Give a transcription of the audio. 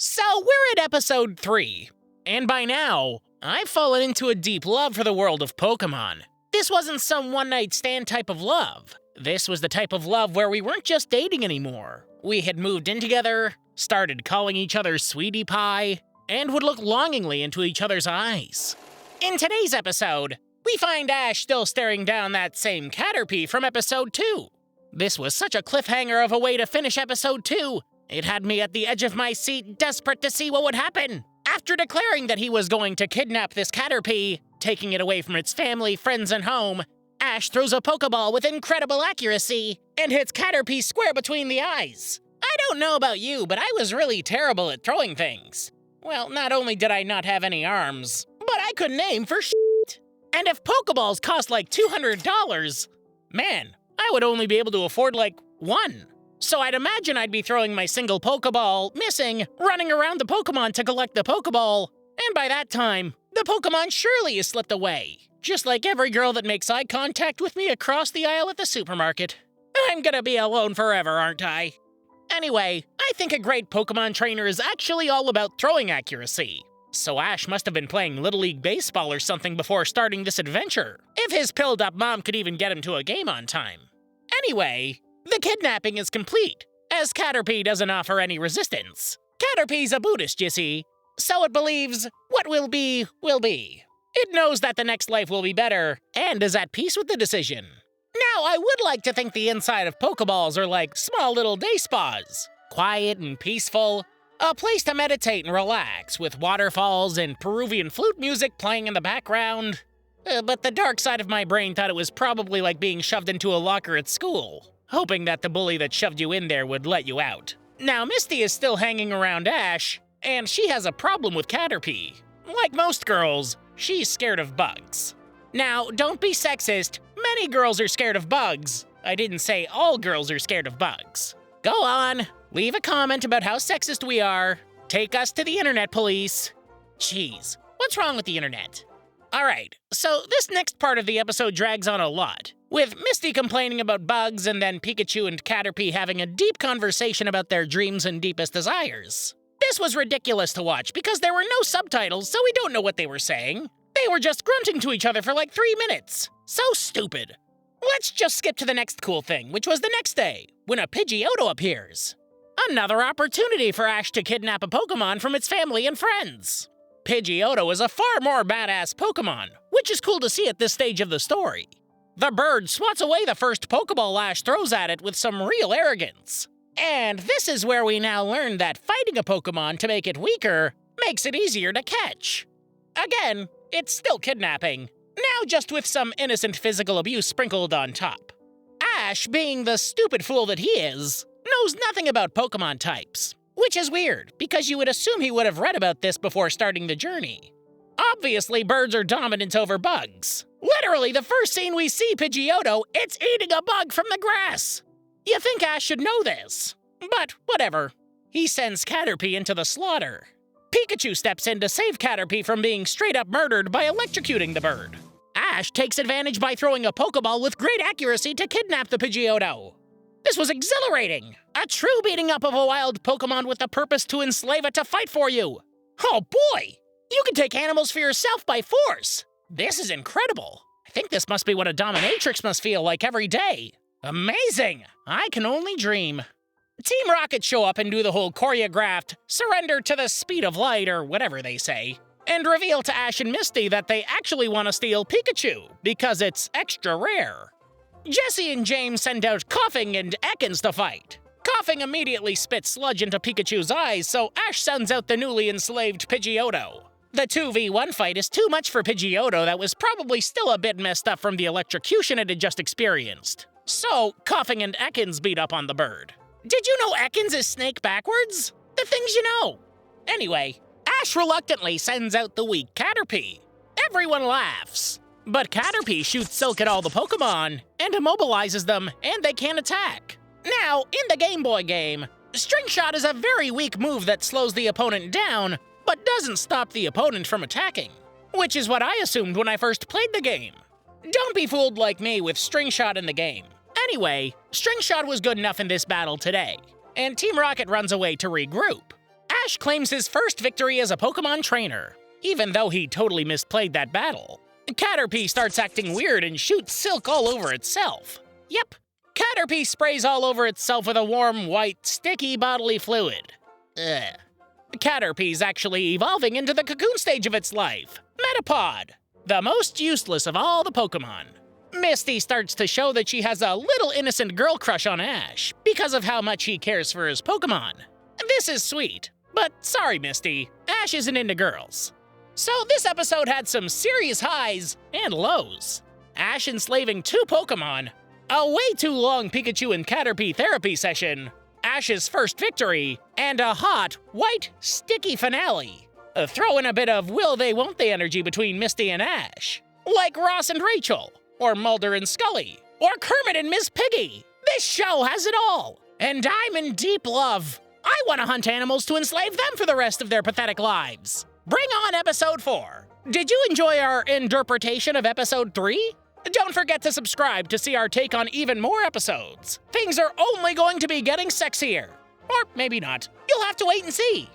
So we're at episode 3, and by now, I've fallen into a deep love for the world of Pokemon. This wasn't some one-night stand type of love. This was the type of love where we weren't just dating anymore. We had moved in together, started calling each other Sweetie Pie, and would look longingly into each other's eyes. In today's episode, we find Ash still staring down that same Caterpie from episode 2. This was such a cliffhanger of a way to finish episode 2. It had me at the edge of my seat, desperate to see what would happen. After declaring that he was going to kidnap this Caterpie, taking it away from its family, friends, and home, Ash throws a Pokeball with incredible accuracy and hits Caterpie square between the eyes. I don't know about you, but I was really terrible at throwing things. Well, not only did I not have any arms, but I couldn't aim for shit. And if Pokeballs cost like $200, man, I would only be able to afford like one. So I'd imagine I'd be throwing my single Pokeball, missing, running around the Pokemon to collect the Pokeball, and by that time, the Pokemon surely has slipped away. Just like every girl that makes eye contact with me across the aisle at the supermarket. I'm gonna be alone forever, aren't I? Anyway, I think a great Pokemon trainer is actually all about throwing accuracy. So Ash must have been playing Little League Baseball or something before starting this adventure, if his pilled-up mom could even get him to a game on time. Anyway, the kidnapping is complete, as Caterpie doesn't offer any resistance. Caterpie's a Buddhist, you see, so it believes what will be, will be. It knows that the next life will be better, and is at peace with the decision. Now, I would like to think the inside of Pokeballs are like small little day spas. Quiet and peaceful, a place to meditate and relax, with waterfalls and Peruvian flute music playing in the background. But the dark side of my brain thought it was probably like being shoved into a locker at school, hoping that the bully that shoved you in there would let you out. Now, Misty is still hanging around Ash, and she has a problem with Caterpie. Like most girls, she's scared of bugs. Now, don't be sexist. Many girls are scared of bugs. I didn't say all girls are scared of bugs. Go on, leave a comment about how sexist we are. Take us to the internet police. Jeez, what's wrong with the internet? Alright, so this next part of the episode drags on a lot, with Misty complaining about bugs and then Pikachu and Caterpie having a deep conversation about their dreams and deepest desires. This was ridiculous to watch because there were no subtitles, so we don't know what they were saying. They were just grunting to each other for like 3 minutes. So stupid. Let's just skip to the next cool thing, which was the next day, when a Pidgeotto appears. Another opportunity for Ash to kidnap a Pokemon from its family and friends. Pidgeotto is a far more badass Pokemon, which is cool to see at this stage of the story. The bird swats away the first Pokeball Ash throws at it with some real arrogance. And this is where we now learn that fighting a Pokemon to make it weaker makes it easier to catch. Again, it's still kidnapping, now just with some innocent physical abuse sprinkled on top. Ash, being the stupid fool that he is, knows nothing about Pokemon types. Which is weird, because you would assume he would have read about this before starting the journey. Obviously, birds are dominant over bugs. Literally, the first scene we see Pidgeotto, it's eating a bug from the grass. You think Ash should know this, but whatever. He sends Caterpie into the slaughter. Pikachu steps in to save Caterpie from being straight up murdered by electrocuting the bird. Ash takes advantage by throwing a Pokeball with great accuracy to kidnap the Pidgeotto. This was exhilarating! A true beating up of a wild Pokemon with the purpose to enslave it to fight for you! Oh boy! You can take animals for yourself by force! This is incredible! I think this must be what a dominatrix must feel like every day. Amazing! I can only dream. Team Rocket show up and do the whole choreographed surrender to the speed of light or whatever they say, and reveal to Ash and Misty that they actually want to steal Pikachu because it's extra rare. Jessie and James send out Coughing and Ekans to fight. Coughing immediately spits sludge into Pikachu's eyes, so Ash sends out the newly enslaved Pidgeotto. The 2v1 fight is too much for Pidgeotto that was probably still a bit messed up from the electrocution it had just experienced. So, Coughing and Ekans beat up on the bird. Did you know Ekans is snake backwards? The things you know. Anyway, Ash reluctantly sends out the weak Caterpie. Everyone laughs. But Caterpie shoots Silk at all the Pokemon and immobilizes them, and they can't attack. Now, in the Game Boy game, String Shot is a very weak move that slows the opponent down, but doesn't stop the opponent from attacking. Which is what I assumed when I first played the game. Don't be fooled like me with String Shot in the game. Anyway, String Shot was good enough in this battle today, and Team Rocket runs away to regroup. Ash claims his first victory as a Pokemon trainer, even though he totally misplayed that battle. Caterpie starts acting weird and shoots silk all over itself. Yep, Caterpie sprays all over itself with a warm, white, sticky bodily fluid. Ugh. Caterpie's actually evolving into the cocoon stage of its life, Metapod, the most useless of all the Pokemon. Misty starts to show that she has a little innocent girl crush on Ash because of how much he cares for his Pokemon. This is sweet, but sorry Misty, Ash isn't into girls. So this episode had some serious highs and lows. Ash enslaving 2 Pokemon, a way too long Pikachu and Caterpie therapy session, Ash's first victory, and a hot, white, sticky finale. Throw in a bit of will they won't they energy between Misty and Ash. Like Ross and Rachel, or Mulder and Scully, or Kermit and Miss Piggy. This show has it all, and I'm in deep love. I want to hunt animals to enslave them for the rest of their pathetic lives. Bring on episode 4. Did you enjoy our inDERPretation of episode 3? Don't forget to subscribe to see our take on even more episodes. Things are only going to be getting sexier. Or maybe not. You'll have to wait and see.